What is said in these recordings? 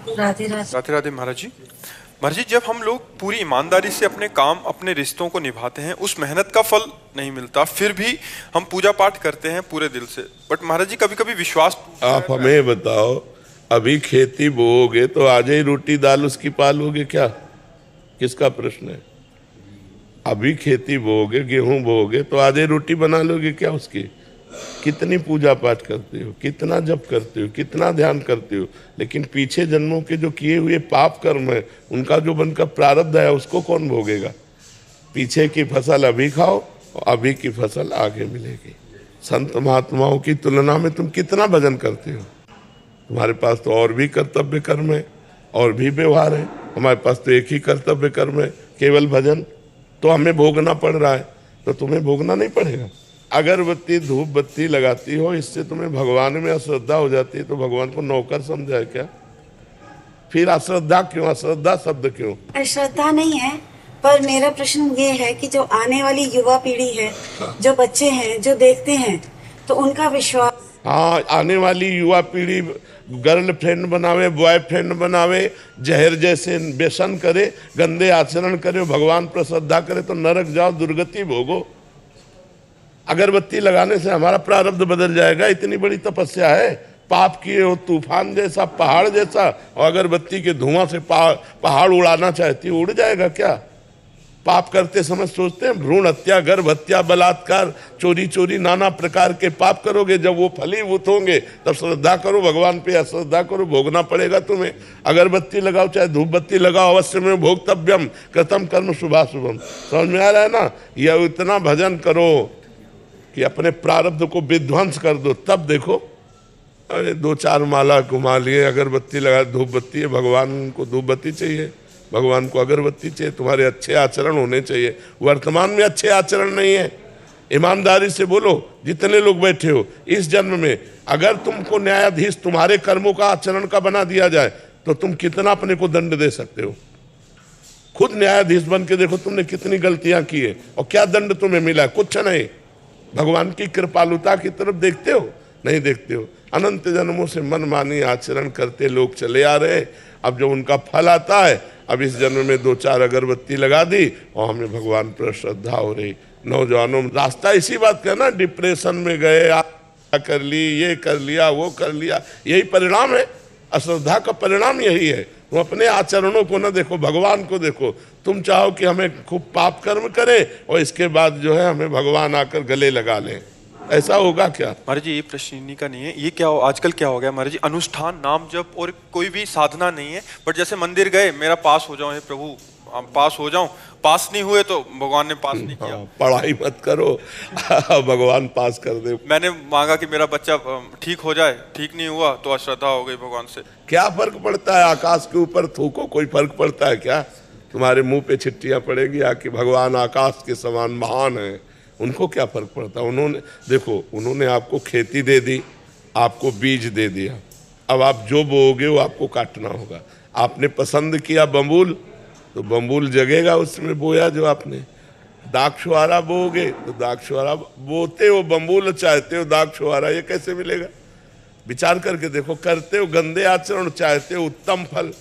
राधे राधे। राधे राधे महाराज जी। महाराज जी, जब हम लोग पूरी ईमानदारी से अपने काम अपने रिश्तों को निभाते हैं, उस मेहनत का फल नहीं मिलता, फिर भी हम पूजा पाठ करते हैं पूरे दिल से, बट महाराज जी कभी कभी विश्वास टूटता आप है। हमें बताओ, अभी खेती बोओगे तो आज ही रोटी दाल उसकी पालोगे क्या? किसका प्रश्न है? अभी खेती बोओगे, गेहूं बोओगे तो आज ही रोटी बना लोगे क्या उसकी? कितनी पूजा पाठ करते हो, कितना जप करते हो, कितना ध्यान करते हो, लेकिन पीछे जन्मों के जो किए हुए पाप कर्म है उनका जो बनकर प्रारब्ध है उसको कौन भोगेगा? पीछे की फसल अभी खाओ और अभी की फसल आगे मिलेगी। संत महात्माओं की तुलना में तुम कितना भजन करते हो? तुम्हारे पास तो और भी कर्तव्य कर्म है और भी व्यवहार है, हमारे पास तो एक ही कर्तव्य कर्म है, केवल भजन। तो हमें भोगना पड़ रहा है, तो तुम्हें भोगना नहीं पड़ेगा। अगरबत्ती धूप बत्ती लगाती हो, इससे तुम्हें भगवान में अश्रद्धा हो जाती है, तो भगवान को नौकर समझा है क्या? फिर अश्रद्धा क्यों? अश्रद्धा शब्द क्यों? श्रद्धा नहीं है, पर मेरा प्रश्न ये है कि जो आने वाली युवा पीढ़ी है, जो बच्चे हैं, जो देखते हैं, तो उनका विश्वास। हाँ, आने वाली युवा पीढ़ी गर्लफ्रेंड बनावे, बॉयफ्रेंड बनावे, जहर जैसे व्यसन करे, गंदे आचरण करे, भगवान पर श्रद्धा करे, तो नरक जाओ, दुर्गति भोगो। अगरबत्ती लगाने से हमारा प्रारब्ध बदल जाएगा? इतनी बड़ी तपस्या है, पाप किए हो तूफान जैसा, पहाड़ जैसा, और अगरबत्ती के धुआं से पहाड़ उड़ाना चाहती, उड़ जाएगा क्या? पाप करते समय सोचते हैं भ्रूण हत्या, गर्भ हत्या, बलात्कार, चोरी चोरी, नाना प्रकार के पाप करोगे, जब वो फलीभूत होंगे तब श्रद्धा करो भगवान पे, अश्रद्धा करो, भोगना पड़ेगा तुम्हें। अगरबत्ती लगाओ चाहे धूप बत्ती लगाओ, अवश्य में भोक्तव्यम कृतम कर्म शुभाशुभम। समझ में आ रहा है ना? यह इतना भजन करो कि अपने प्रारब्ध को विध्वंस कर दो, तब देखो। अरे 2-4 माला घुमा लिए, अगरबत्ती लगा, धूप बत्ती है, भगवान को धूप बत्ती चाहिए, भगवान को अगरबत्ती चाहिए, तुम्हारे अच्छे आचरण होने चाहिए। वर्तमान में अच्छे आचरण नहीं है, ईमानदारी से बोलो। जितने लोग बैठे हो, इस जन्म में अगर तुमको न्यायाधीश तुम्हारे कर्मों का आचरण का बना दिया जाए तो तुम कितना अपने को दंड दे सकते हो? खुद न्यायाधीश बन के देखो तुमने कितनी गलतियां की है और क्या दंड तुम्हें मिला? कुछ नहीं। भगवान की कृपालुता की तरफ देखते हो? नहीं देखते हो। अनंत जन्मों से मनमानी आचरण करते लोग चले आ रहे हैं। अब जब उनका फल आता है, अब इस जन्म में 2-4 अगरबत्ती लगा दी और हमें भगवान पर श्रद्धा हो रही। नौजवानों रास्ता इसी बात का ना, डिप्रेशन में गए, कर ली, ये कर लिया, वो कर लिया, यही परिणाम है। अश्रद्धा का परिणाम यही है। तुम अपने आचरणों को न देखो, भगवान को देखो। तुम चाहो कि हमें खूब पाप कर्म करें और इसके बाद जो है हमें भगवान आकर गले लगा लें, ऐसा होगा क्या? महाराज जी, ये प्रश्न इन्हीं का नहीं है। ये क्या आजकल क्या हो गया महाराज जी, अनुष्ठान नाम जप और कोई भी साधना नहीं है, बट जैसे मंदिर गए, मेरा पास हो जाओ हे प्रभु, पास हो जाऊं, पास नहीं हुए तो भगवान ने पास नहीं किया। पढ़ाई मत करो भगवान पास कर दे। मैंने मांगा कि मेरा बच्चा ठीक हो जाए, ठीक नहीं हुआ तो अश्रद्धा हो गई भगवान से। क्या फर्क पड़ता है? आकाश के ऊपर थूको, कोई फर्क पड़ता है क्या? तुम्हारे मुंह पे छिट्टियां पड़ेगी आके, भगवान आकाश के समान महान है, उनको क्या फर्क पड़ता? उन्होंने देखो, उन्होंने आपको खेती दे दी, आपको बीज दे दिया, अब आप जो बोओगे वो आपको काटना होगा। आपने पसंद किया बम्बूल, तो बम्बूल जगेगा उसमें बोया जो आपने। दाक्षुआरा बोओगे तो दाक्षुआरा बोते हो, बम्बूल चाहते हो दाक्षुआरा, ये कैसे मिलेगा? विचार करके देखो। करते हो गंदे आचरण, चाहते हो उत्तम फल।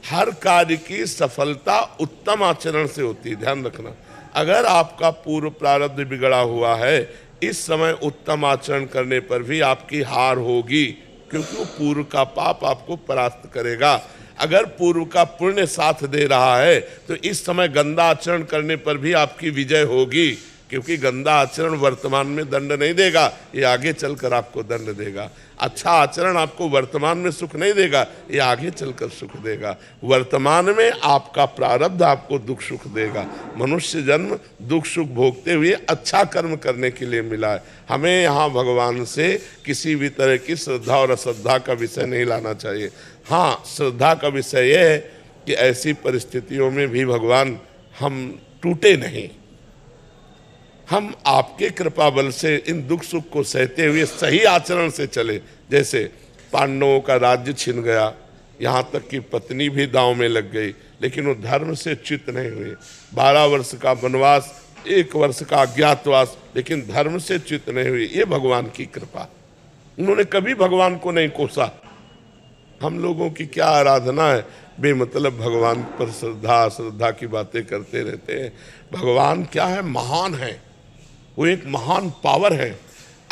हर कार्य की सफलता उत्तम आचरण से होती है, ध्यान रखना। अगर आपका पूर्व प्रारब्ध बिगड़ा हुआ है, इस समय उत्तम आचरण करने पर भी आपकी हार होगी, क्योंकि वो पूर्व का पाप आपको परास्त करेगा। अगर पूर्व का पुण्य साथ दे रहा है तो इस समय गंदा आचरण करने पर भी आपकी विजय होगी, क्योंकि गंदा आचरण वर्तमान में दंड नहीं देगा, ये आगे चलकर आपको दंड देगा। अच्छा आचरण आपको वर्तमान में सुख नहीं देगा, ये आगे चलकर सुख देगा। वर्तमान में आपका प्रारब्ध आपको दुख सुख देगा। मनुष्य जन्म दुख सुख भोगते हुए अच्छा कर्म करने के लिए मिला है। हमें यहाँ भगवान से किसी भी तरह की श्रद्धा और अश्रद्धा का विषय नहीं लाना चाहिए। हाँ, श्रद्धा का विषय यह है कि ऐसी परिस्थितियों में भी भगवान हम टूटे नहीं, हम आपके कृपा बल से इन दुख सुख को सहते हुए सही आचरण से चले। जैसे पांडवों का राज्य छिन गया, यहाँ तक कि पत्नी भी दांव में लग गई, लेकिन वो धर्म से च्युत नहीं हुए। 12 वर्ष का वनवास, 1 वर्ष का अज्ञातवास, लेकिन धर्म से च्युत नहीं हुए। ये भगवान की कृपा। उन्होंने कभी भगवान को नहीं कोसा। हम लोगों की क्या आराधना है, बेमतलब भगवान पर श्रद्धा श्रद्धा की बातें करते रहते हैं। भगवान क्या है, महान है, वो एक महान पावर है।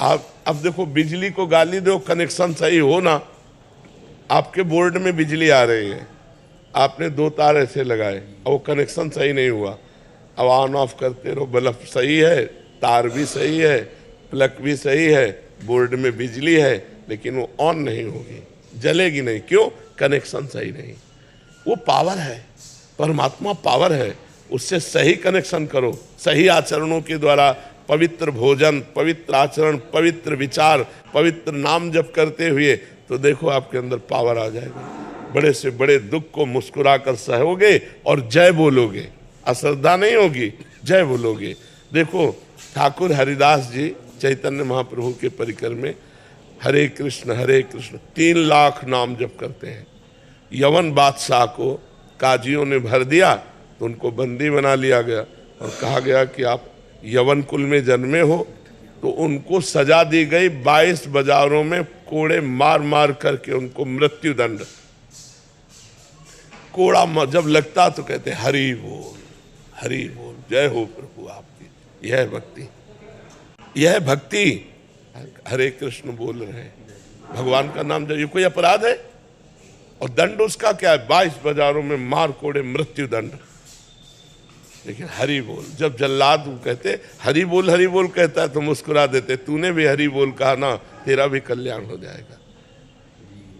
आप अब देखो, बिजली को गाली दो, कनेक्शन सही हो ना, आपके बोर्ड में बिजली आ रही है, आपने 2 तार ऐसे लगाए और वो कनेक्शन सही नहीं हुआ, अब ऑन ऑफ करते रहो, बल्ब सही है, तार भी सही है, प्लग भी सही है, बोर्ड में बिजली है, लेकिन वो ऑन नहीं होगी, जलेगी नहीं। क्यों? कनेक्शन सही नहीं। वो पावर है, परमात्मा पावर है, उससे सही कनेक्शन करो, सही आचरणों के द्वारा, पवित्र भोजन, पवित्र आचरण, पवित्र विचार, पवित्र नाम जप करते हुए, तो देखो आपके अंदर पावर आ जाएगा। बड़े से बड़े दुख को मुस्कुरा कर सहोगे और जय बोलोगे, अश्रद्धा नहीं होगी, जय बोलोगे। देखो ठाकुर हरिदास जी चैतन्य महाप्रभु के परिकर में हरे कृष्ण 3 लाख नाम जप करते हैं। यवन बादशाह को काजियों ने भर दिया तो उनको बंदी बना लिया गया और कहा गया कि आप यवन कुल में जन्मे हो, तो उनको सजा दी गई 22 बाजारों में कोड़े मार मार करके उनको मृत्यु दंड। कोड़ा जब लगता तो कहते हरि बोल, जय हो प्रभु आपकी। यह भक्ति, यह भक्ति। हरे कृष्ण बोल रहे हैं, भगवान का नाम जब, ये कोई अपराध है? और दंड उसका क्या है? 22 बाजारों में मार कोड़े मृत्यु दंड। लेकिन हरि बोल, जब जल्लाद कहते हरि बोल कहता है तो मुस्कुरा देते, तूने भी हरि बोल कहा ना, तेरा भी कल्याण हो जाएगा।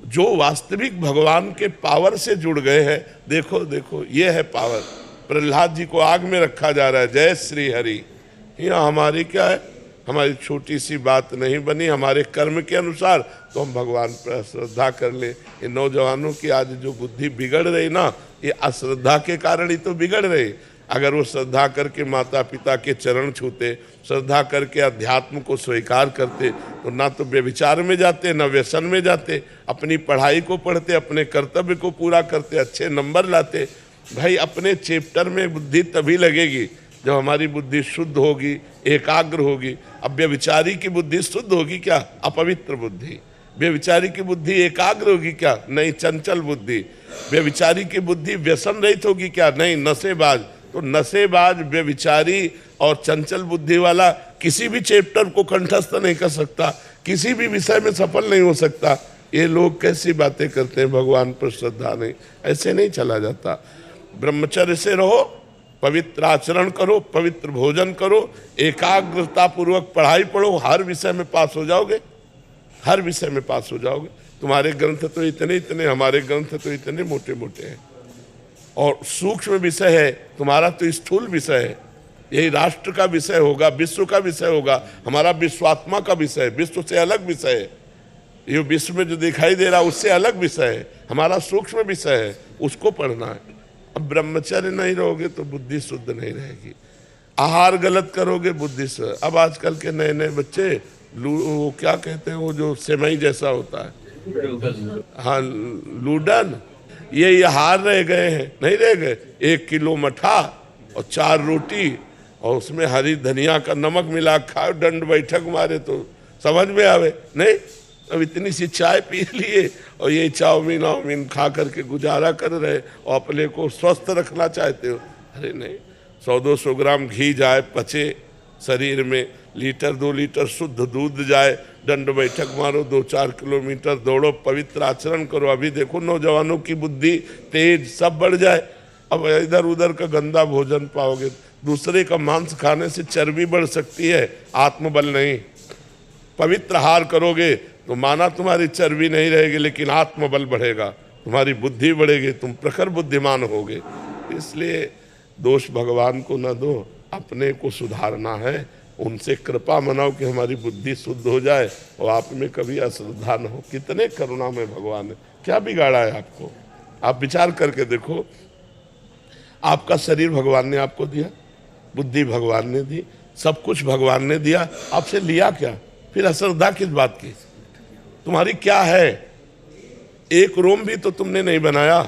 जो वास्तविक भगवान के पावर से जुड़ गए हैं, देखो ये है पावर। प्रहलाद जी को आग में रखा जा रहा है, जय श्री हरि। यहाँ हमारी क्या है, हमारी छोटी सी बात नहीं बनी, हमारे कर्म के अनुसार तो हम भगवान पर श्रद्धा कर ले। ये नौजवानों की आज जो बुद्धि बिगड़ रही ना, ये अश्रद्धा के कारण ही तो बिगड़ रही। अगर वो श्रद्धा करके माता पिता के चरण छूते, श्रद्धा करके अध्यात्म को स्वीकार करते, तो ना तो व्यभिचार में जाते, ना व्यसन में जाते, अपनी पढ़ाई को पढ़ते, अपने कर्तव्य को पूरा करते, अच्छे नंबर लाते। भाई अपने चैप्टर में बुद्धि तभी लगेगी जब हमारी बुद्धि शुद्ध होगी, एकाग्र होगी। अब व्यभिचारी की बुद्धि शुद्ध होगी क्या? अपवित्र बुद्धि। व्यभिचारी की बुद्धि एकाग्र होगी क्या? नहीं, चंचल बुद्धि। व्यभिचारी की बुद्धि व्यसन रहित होगी क्या? नहीं, नशेबाज। तो नशेबाज, व्यभिचारी और चंचल बुद्धि वाला किसी भी चैप्टर को कंठस्थ नहीं कर सकता, किसी भी विषय में सफल नहीं हो सकता। ये लोग कैसी बातें करते हैं, भगवान पर श्रद्धा नहीं, ऐसे नहीं चला जाता। ब्रह्मचर्य से रहो, पवित्र आचरण करो, पवित्र भोजन करो, एकाग्रता पूर्वक पढ़ाई पढ़ो, हर विषय में पास हो जाओगे, हर विषय में पास हो जाओगे। तुम्हारे ग्रंथ तो इतने, हमारे ग्रंथ तो इतने मोटे मोटे हैं, और सूक्ष्म विषय है, तुम्हारा तो स्थूल विषय है। यही राष्ट्र का विषय होगा, विश्व का विषय होगा, हमारा विश्वात्मा का विषय है, विश्व से अलग विषय है। ये विश्व में जो दिखाई दे रहा उससे अलग विषय है, हमारा सूक्ष्म विषय है, उसको पढ़ना है। अब ब्रह्मचर्य नहीं रहोगे तो बुद्धि शुद्ध नहीं रहेगी। आहार गलत करोगे, बुद्धि से। अब आजकल के नए बच्चे वो क्या कहते हैं, वो जो सेमई जैसा होता है, हाँ लूडन, ये हार रह गए हैं, नहीं रह गए। 1 किलो मठा और 4 रोटी और उसमें हरी धनिया का नमक मिला खाओ, दंड बैठक मारे तो समझ में आवे नहीं। अब इतनी सी चाय पी लिए और ये चाउमीन खा करके गुजारा कर रहे और अपने को स्वस्थ रखना चाहते हो। अरे नहीं, 100-200 ग्राम घी जाए, पचे शरीर में, 1-2 लीटर शुद्ध दूध जाए, दंड बैठक मारो, 2-4 किलोमीटर दौड़ो, पवित्र आचरण करो। अभी देखो नौजवानों की बुद्धि तेज सब बढ़ जाए। अब इधर उधर का गंदा भोजन पाओगे, दूसरे का मांस खाने से चर्बी बढ़ सकती है, आत्मबल नहीं। पवित्र आहार करोगे तो माना तुम्हारी चर्बी नहीं रहेगी, लेकिन आत्मबल बढ़ेगा, तुम्हारी बुद्धि बढ़ेगी, तुम प्रखर बुद्धिमान होगे। इसलिए दोष भगवान को न दो, अपने को सुधारना है, उनसे कृपा मनाओ कि हमारी बुद्धि शुद्ध हो जाए और आप में कभी अश्रद्धा न हो। कितने करुणा में भगवान ने क्या बिगाड़ा है आपको, आप विचार करके देखो। आपका शरीर भगवान ने आपको दिया, बुद्धि भगवान ने दी, सब कुछ भगवान ने दिया, आपसे लिया क्या? फिर अश्रद्धा किस बात की? तुम्हारी क्या है? एक रोम भी तो तुमने नहीं बनाया,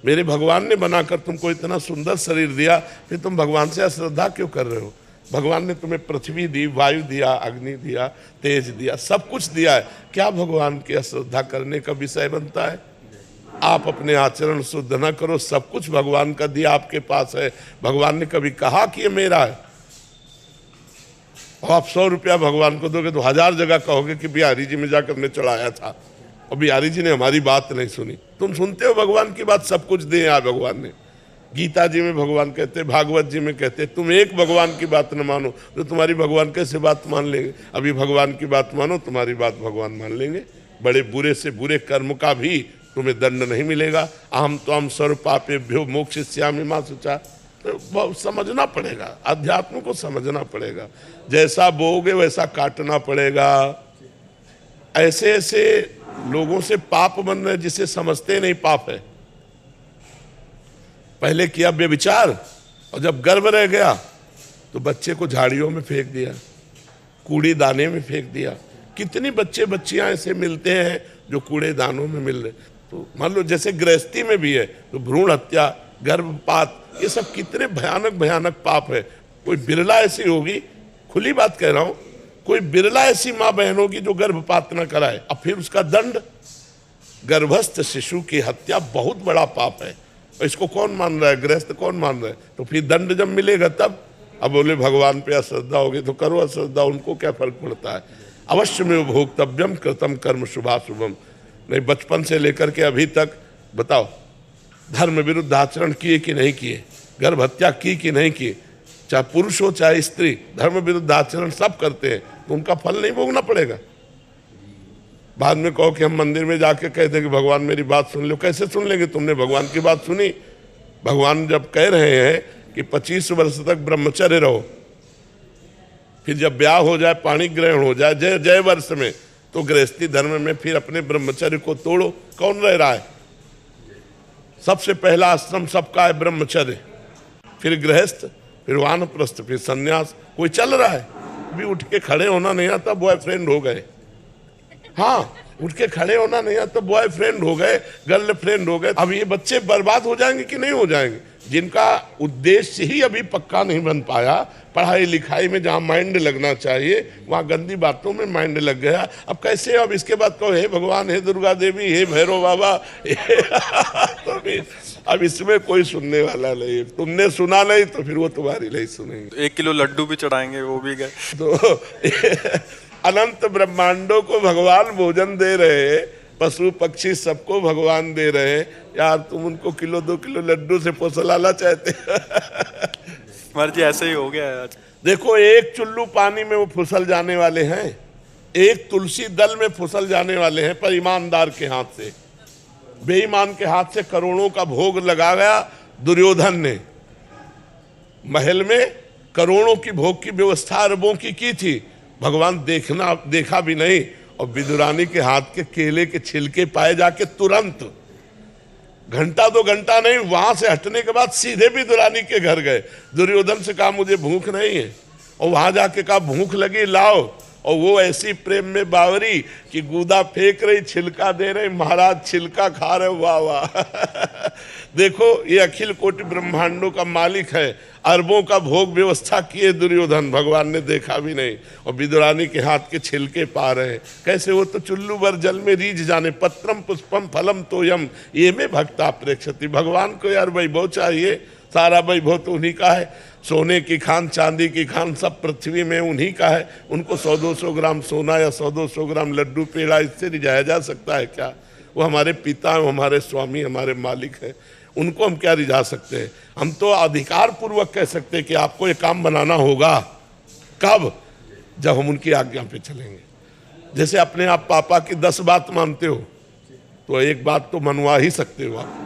मेरे भगवान ने बनाकर तुमको इतना सुंदर शरीर दिया, फिर तुम भगवान से अश्रद्धा क्यों कर रहे हो? भगवान ने तुम्हें पृथ्वी दी, वायु दिया, अग्नि दिया, तेज दिया, सब कुछ दिया है। क्या भगवान की अश्रद्धा करने का विषय बनता है? आप अपने आचरण शुद्ध ना करो, सब कुछ भगवान का दिया आपके पास है। भगवान ने कभी कहा कि ये मेरा है? और आप 100 रुपया भगवान को दोगे तो 1000 जगह कहोगे कि बिहारी जी में जाकर मैं चढ़ाया था और बिहारी जी ने हमारी बात नहीं सुनी। तुम सुनते हो भगवान की बात, सब कुछ दिए यार भगवान ने। गीता जी में भगवान कहते, भागवत जी में कहते, तुम एक भगवान की बात न मानो तो तुम्हारी भगवान कैसे बात मान लेंगे? अभी भगवान की बात मानो, तुम्हारी बात भगवान मान लेंगे। बड़े बुरे से बुरे कर्म का भी तुम्हें दंड नहीं मिलेगा। अहम त्वं सर्व पापेभ्यो मोक्षयिष्यामि मा शुचा। तो समझना पड़ेगा, अध्यात्म को समझना पड़ेगा। जैसा बोओगे वैसा काटना पड़ेगा। ऐसे ऐसे लोगों से पाप बन रहे जिसे समझते नहीं पाप है। पहले किया व्यभिचार और जब गर्भ रह गया तो बच्चे को झाड़ियों में फेंक दिया, कूड़ी दाने में फेंक दिया। कितनी बच्चे बच्चियां ऐसे मिलते हैं जो कूड़े दानों में मिल रहे। तो मान लो जैसे गृहस्थी में भी है तो भ्रूण हत्या, गर्भपात, ये सब कितने भयानक भयानक पाप है। कोई बिरला ऐसी होगी, खुली बात कह रहा हूं, कोई बिरला ऐसी माँ बहन होगी जो गर्भपात न कराए। अब फिर उसका दंड, गर्भस्थ शिशु की हत्या बहुत बड़ा पाप है। इसको कौन मान रहा है? गृहस्थ कौन मान रहा है? तो फिर दंड जब मिलेगा तब। अब बोले भगवान पे अश्रद्धा होगी तो करो अश्रद्धा, उनको क्या फर्क पड़ता है। अवश्य में भोक्तव्यम कृतम कर्म शुभाशुभम। नहीं, बचपन से लेकर के अभी तक बताओ, धर्म विरुद्ध आचरण किए कि नहीं किए? गर्भ हत्या की नहीं की? चाहे पुरुष हो चाहे स्त्री, धर्म विरुद्ध आचरण सब करते हैं, तो उनका फल नहीं भोगना पड़ेगा? बाद में कहो कि हम मंदिर में जाके कहते हैं कि भगवान मेरी बात सुन लो। कैसे सुन लेंगे? तुमने भगवान की बात सुनी? भगवान जब कह रहे हैं कि 25 वर्ष तक ब्रह्मचर्य रहो, फिर जब ब्याह हो जाए, पाणी ग्रहण हो जाए जय वर्ष में, तो गृहस्थी धर्म में फिर अपने ब्रह्मचर्य को तोड़ो। कौन रह रहा है? सबसे पहला आश्रम सबका है ब्रह्मचर्य, फिर गृहस्थ, फिर वानप्रस्थ, फिर सन्यास। कोई चल रहा है? अभी उठ के खड़े होना नहीं आता, बॉयफ्रेंड हो गए। हाँ, उठ के खड़े होना नहीं आता, बॉयफ्रेंड हो गए, गर्लफ्रेंड हो गए। अब ये बच्चे बर्बाद हो जाएंगे कि नहीं हो जाएंगे? जिनका उद्देश्य ही अभी पक्का नहीं बन पाया, पढ़ाई लिखाई में जहाँ माइंड लगना चाहिए वहाँ गंदी बातों में माइंड लग गया। अब कैसे? अब इसके बाद कहो हे भगवान, हे दुर्गा देवी, हे भैरव बाबा। तो अब इसमें कोई सुनने वाला नहीं। तुमने सुना नहीं तो फिर वो तुम्हारी नहीं सुनेंगे। 1 किलो लड्डू भी चढ़ाएंगे, वो भी गए। तो अनंत ब्रह्मांडों को भगवान भोजन दे रहे, पशु पक्षी सबको भगवान दे रहे। यार तुम उनको 1-2 किलो लड्डू से फुसलाना चाहते? मर्जी ऐसे ही हो गया है आज। देखो, एक चुल्लू पानी में वो फुसल जाने वाले हैं, एक तुलसी दल में फुसल जाने वाले हैं, पर ईमानदार के हाथ से। बेईमान के हाथ से करोड़ों का भोग लगा गया। दुर्योधन ने महल में करोड़ों की भोग की व्यवस्था अरबों की थी, भगवान देखा भी नहीं। और विदुरानी के हाथ के केले के छिलके पाए जाके तुरंत, घंटा 2 घंटा नहीं, वहां से हटने के बाद सीधे विदुरानी के घर गए। दुर्योधन से कहा मुझे भूख नहीं है, और वहां जाके कहा भूख लगी लाओ। और वो ऐसी प्रेम में बावरी कि गूदा फेंक रही, छिलका दे रही, महाराज छिलका खा रहे। वाह वाह। देखो, ये अखिल कोटि ब्रह्मांडों का मालिक है, अरबों का भोग व्यवस्था किए दुर्योधन, भगवान ने देखा भी नहीं। और विदुरानी के हाथ के छिलके पा रहे हैं। कैसे? वो तो चुल्लू भर जल में रीझ जाने। पत्रम पुष्पम फलम तोयम ये में भक्ता प्रेक्षति। भगवान को यार वैभव चाहिए, सारा वैभव तो उन्हीं का है। सोने की खान, चांदी की खान, सब पृथ्वी में उन्हीं का है। उनको 100-200 ग्राम सोना या 100-200 ग्राम लड्डू पेड़ा इससे रिझाया जा सकता है क्या? वो हमारे पिता, हमारे स्वामी, हमारे मालिक हैं, उनको हम क्या रिझा सकते हैं? हम तो अधिकार पूर्वक कह सकते हैं कि आपको ये काम बनाना होगा। कब? जब हम उनकी आज्ञा पे चलेंगे। जैसे अपने आप पापा की 10 बात मानते हो तो एक बात तो मनवा ही सकते हो आप।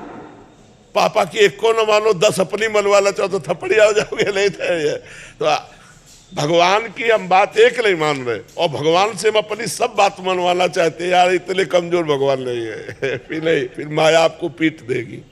पापा की 1 को न मानो, 10 अपनी मनवाना चाहो तो थपड़िया हो जाओगे। नहीं तो भगवान की हम बात एक नहीं मान रहे, और भगवान से हम अपनी सब बात मनवाना चाहते हैं। यार इतने कमजोर भगवान नहीं है। फिर माया आपको पीट देगी।